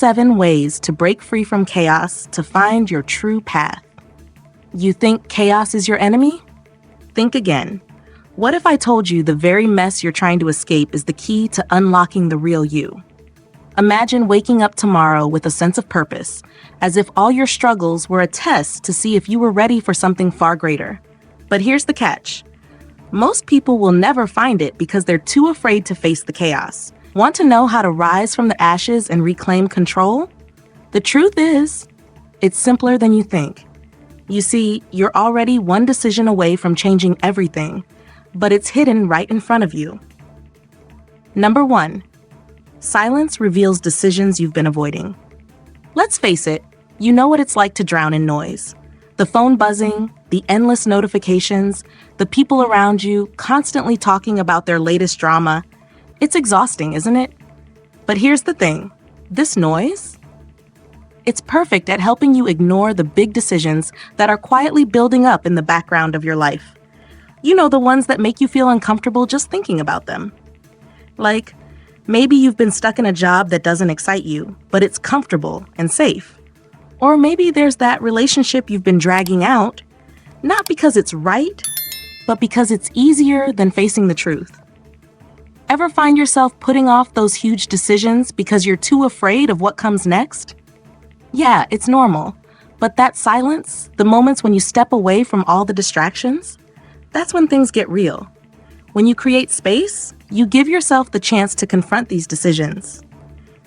7 ways to break free from chaos to find your true path. You think chaos is your enemy? Think again. What if I told you the very mess you're trying to escape is the key to unlocking the real you? Imagine waking up tomorrow with a sense of purpose, as if all your struggles were a test to see if you were ready for something far greater. But here's the catch. Most people will never find it because they're too afraid to face the chaos. Want to know how to rise from the ashes and reclaim control? The truth is, it's simpler than you think. You see, you're already one decision away from changing everything, but it's hidden right in front of you. Number 1. Silence reveals decisions you've been avoiding. Let's face it, you know what it's like to drown in noise. The phone buzzing, the endless notifications, the people around you constantly talking about their latest drama. It's exhausting, isn't it? But here's the thing, this noise, it's perfect at helping you ignore the big decisions that are quietly building up in the background of your life. You know, the ones that make you feel uncomfortable just thinking about them. Like, maybe you've been stuck in a job that doesn't excite you, but it's comfortable and safe. Or maybe there's that relationship you've been dragging out, not because it's right, but because it's easier than facing the truth. Ever find yourself putting off those huge decisions because you're too afraid of what comes next? Yeah, it's normal, but that silence, the moments when you step away from all the distractions, that's when things get real. When you create space, you give yourself the chance to confront these decisions.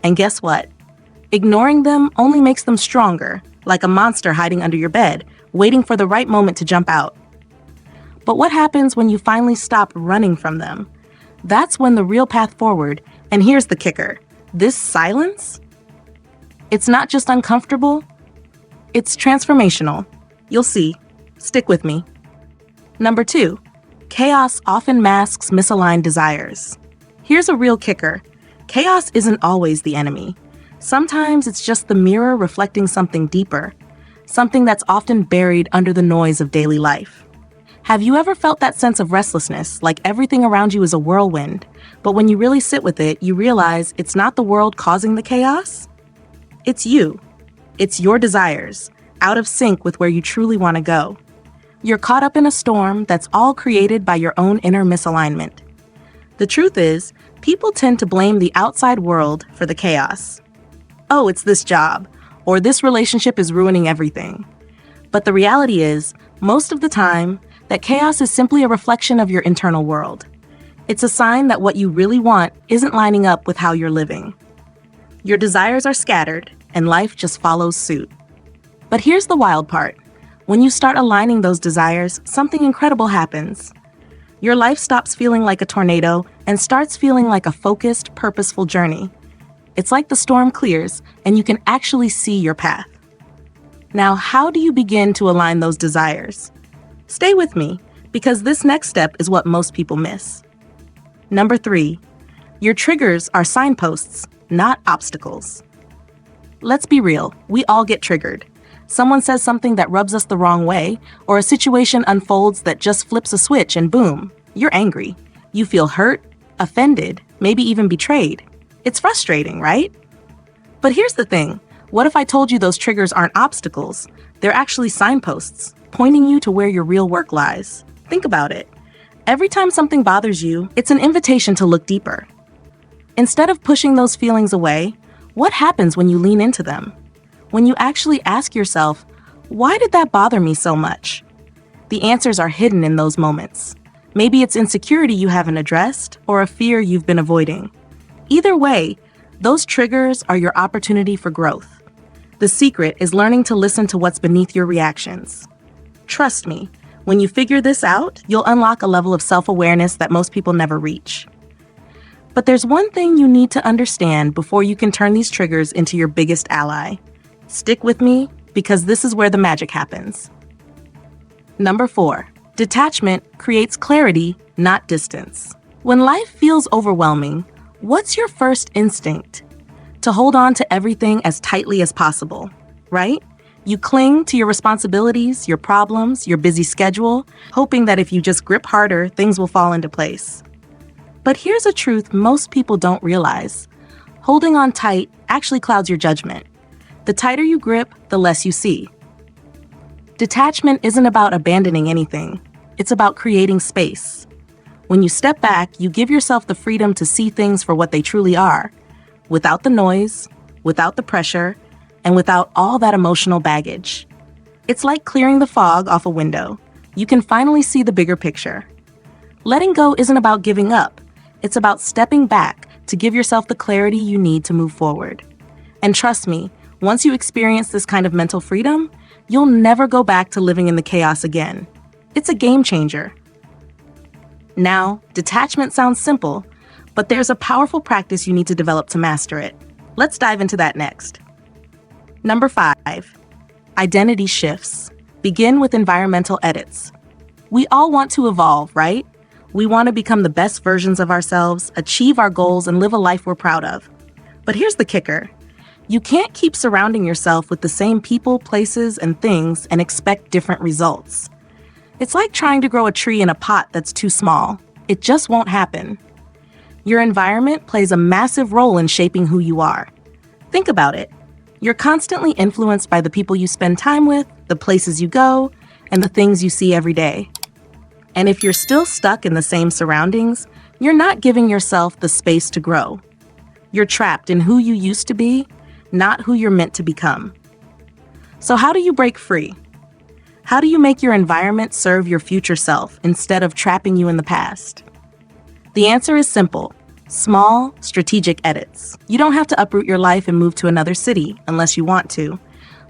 And guess what? Ignoring them only makes them stronger, like a monster hiding under your bed, waiting for the right moment to jump out. But what happens when you finally stop running from them? That's when the real path forward, and here's the kicker, this silence, it's not just uncomfortable, it's transformational. You'll see. Stick with me. Number 2, chaos often masks misaligned desires. Here's a real kicker. Chaos isn't always the enemy. Sometimes it's just the mirror reflecting something deeper, something that's often buried under the noise of daily life. Have you ever felt that sense of restlessness, like everything around you is a whirlwind, but when you really sit with it, you realize it's not the world causing the chaos? It's you. It's your desires, out of sync with where you truly want to go. You're caught up in a storm that's all created by your own inner misalignment. The truth is, people tend to blame the outside world for the chaos. Oh, it's this job, or this relationship is ruining everything. But the reality is, most of the time, that chaos is simply a reflection of your internal world. It's a sign that what you really want isn't lining up with how you're living. Your desires are scattered, and life just follows suit. But here's the wild part. When you start aligning those desires, something incredible happens. Your life stops feeling like a tornado and starts feeling like a focused, purposeful journey. It's like the storm clears, and you can actually see your path. Now, how do you begin to align those desires? Stay with me, because this next step is what most people miss. Number 3, your triggers are signposts, not obstacles. Let's be real, we all get triggered. Someone says something that rubs us the wrong way, or a situation unfolds that just flips a switch and boom, you're angry. You feel hurt, offended, maybe even betrayed. It's frustrating, right? But here's the thing. What if I told you those triggers aren't obstacles? They're actually signposts, pointing you to where your real work lies. Think about it. Every time something bothers you, it's an invitation to look deeper. Instead of pushing those feelings away, what happens when you lean into them? When you actually ask yourself, why did that bother me so much? The answers are hidden in those moments. Maybe it's insecurity you haven't addressed, or a fear you've been avoiding. Either way, those triggers are your opportunity for growth. The secret is learning to listen to what's beneath your reactions. Trust me, when you figure this out, you'll unlock a level of self-awareness that most people never reach. But there's one thing you need to understand before you can turn these triggers into your biggest ally. Stick with me, because this is where the magic happens. Number 4, detachment creates clarity, not distance. When life feels overwhelming, what's your first instinct? To hold on to everything as tightly as possible, right? You cling to your responsibilities, your problems, your busy schedule, hoping that if you just grip harder, things will fall into place. But here's a truth most people don't realize. Holding on tight actually clouds your judgment. The tighter you grip, the less you see. Detachment isn't about abandoning anything. It's about creating space. When you step back, you give yourself the freedom to see things for what they truly are, without the noise, without the pressure, and without all that emotional baggage. It's like clearing the fog off a window. You can finally see the bigger picture. Letting go isn't about giving up. It's about stepping back to give yourself the clarity you need to move forward. And trust me, once you experience this kind of mental freedom, you'll never go back to living in the chaos again. It's a game changer. Now, detachment sounds simple, but there's a powerful practice you need to develop to master it. Let's dive into that next. Number 5, identity shifts. Begin with environmental edits. We all want to evolve, right? We want to become the best versions of ourselves, achieve our goals, and live a life we're proud of. But here's the kicker. You can't keep surrounding yourself with the same people, places, and things and expect different results. It's like trying to grow a tree in a pot that's too small. It just won't happen. Your environment plays a massive role in shaping who you are. Think about it. You're constantly influenced by the people you spend time with, the places you go, and the things you see every day. And if you're still stuck in the same surroundings, you're not giving yourself the space to grow. You're trapped in who you used to be, not who you're meant to become. So how do you break free? How do you make your environment serve your future self instead of trapping you in the past? The answer is simple. Small, strategic edits. You don't have to uproot your life and move to another city unless you want to.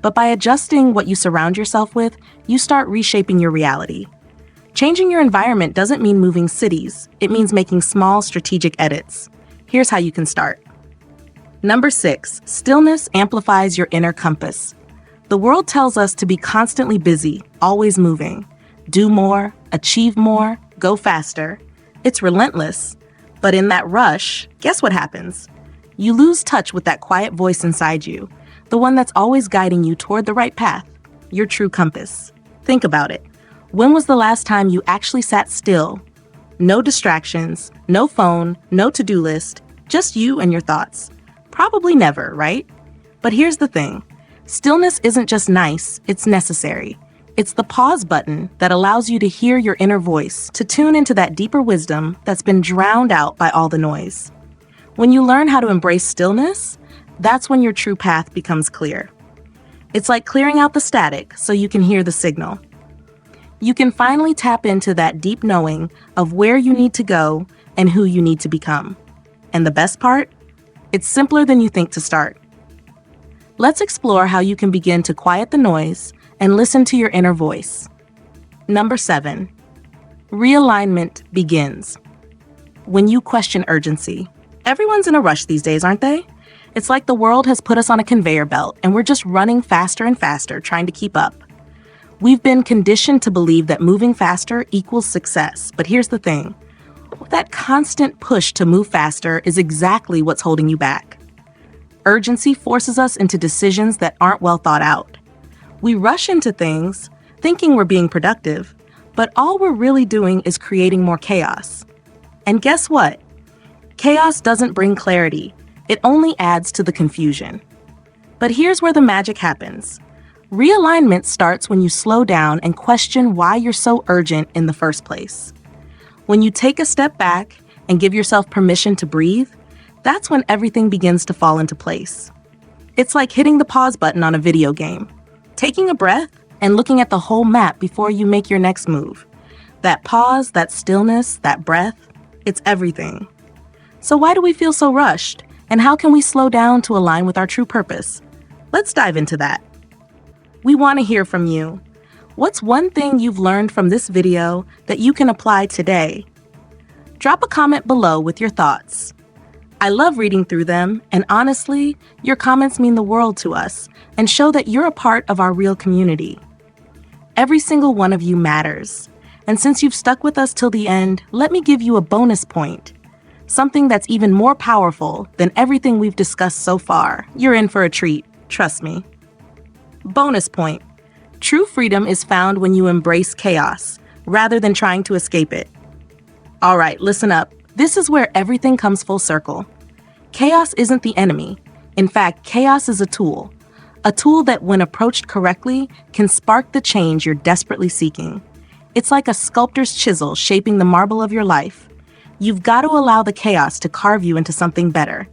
But by adjusting what you surround yourself with, you start reshaping your reality. Changing your environment doesn't mean moving cities. It means making small, strategic edits. Here's how you can start. Number 6, stillness amplifies your inner compass. The world tells us to be constantly busy, always moving. Do more, achieve more, go faster. It's relentless. But in that rush, guess what happens? You lose touch with that quiet voice inside you, the one that's always guiding you toward the right path, your true compass. Think about it. When was the last time you actually sat still? No distractions, no phone, no to-do list, just you and your thoughts. Probably never, right? But here's the thing. Stillness isn't just nice, it's necessary. It's the pause button that allows you to hear your inner voice, to tune into that deeper wisdom that's been drowned out by all the noise. When you learn how to embrace stillness, that's when your true path becomes clear. It's like clearing out the static so you can hear the signal. You can finally tap into that deep knowing of where you need to go and who you need to become. And the best part? It's simpler than you think to start. Let's explore how you can begin to quiet the noise and listen to your inner voice. Number 7, realignment begins. When you question urgency. Everyone's in a rush these days, aren't they? It's like the world has put us on a conveyor belt and we're just running faster and faster, trying to keep up. We've been conditioned to believe that moving faster equals success, but here's the thing. That constant push to move faster is exactly what's holding you back. Urgency forces us into decisions that aren't well thought out. We rush into things, thinking we're being productive, but all we're really doing is creating more chaos. And guess what? Chaos doesn't bring clarity. It only adds to the confusion. But here's where the magic happens. Realignment starts when you slow down and question why you're so urgent in the first place. When you take a step back and give yourself permission to breathe, that's when everything begins to fall into place. It's like hitting the pause button on a video game, taking a breath and looking at the whole map before you make your next move. That pause, that stillness, that breath, it's everything. So why do we feel so rushed? And how can we slow down to align with our true purpose? Let's dive into that. We want to hear from you. What's one thing you've learned from this video that you can apply today? Drop a comment below with your thoughts. I love reading through them, and honestly, your comments mean the world to us and show that you're a part of our real community. Every single one of you matters. And since you've stuck with us till the end, let me give you a bonus point. Something that's even more powerful than everything we've discussed so far. You're in for a treat, trust me. Bonus point. True freedom is found when you embrace chaos, rather than trying to escape it. All right, listen up. This is where everything comes full circle. Chaos isn't the enemy. In fact, chaos is a tool that, when approached correctly, can spark the change you're desperately seeking. It's like a sculptor's chisel shaping the marble of your life. You've got to allow the chaos to carve you into something better.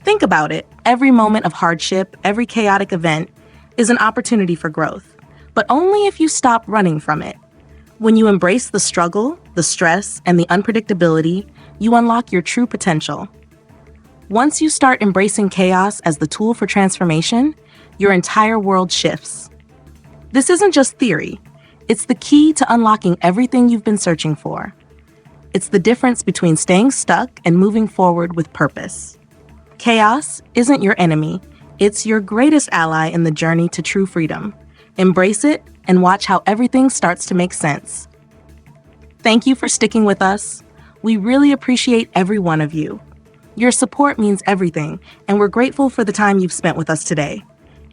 Think about it. Every moment of hardship, every chaotic event is an opportunity for growth, but only if you stop running from it. When you embrace the struggle, the stress, and the unpredictability, you unlock your true potential. Once you start embracing chaos as the tool for transformation, your entire world shifts. This isn't just theory. It's the key to unlocking everything you've been searching for. It's the difference between staying stuck and moving forward with purpose. Chaos isn't your enemy. It's your greatest ally in the journey to true freedom. Embrace it and watch how everything starts to make sense. Thank you for sticking with us. We really appreciate every one of you. Your support means everything, and we're grateful for the time you've spent with us today.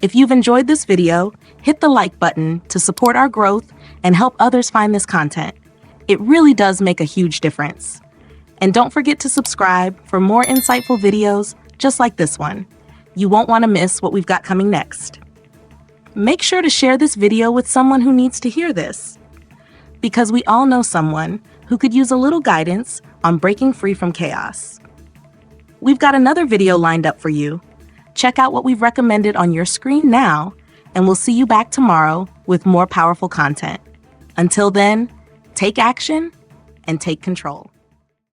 If you've enjoyed this video, hit the like button to support our growth and help others find this content. It really does make a huge difference. And don't forget to subscribe for more insightful videos just like this one. You won't want to miss what we've got coming next. Make sure to share this video with someone who needs to hear this, because we all know someone who could use a little guidance on breaking free from chaos. We've got another video lined up for you. Check out what we've recommended on your screen now, and we'll see you back tomorrow with more powerful content. Until then, take action and take control.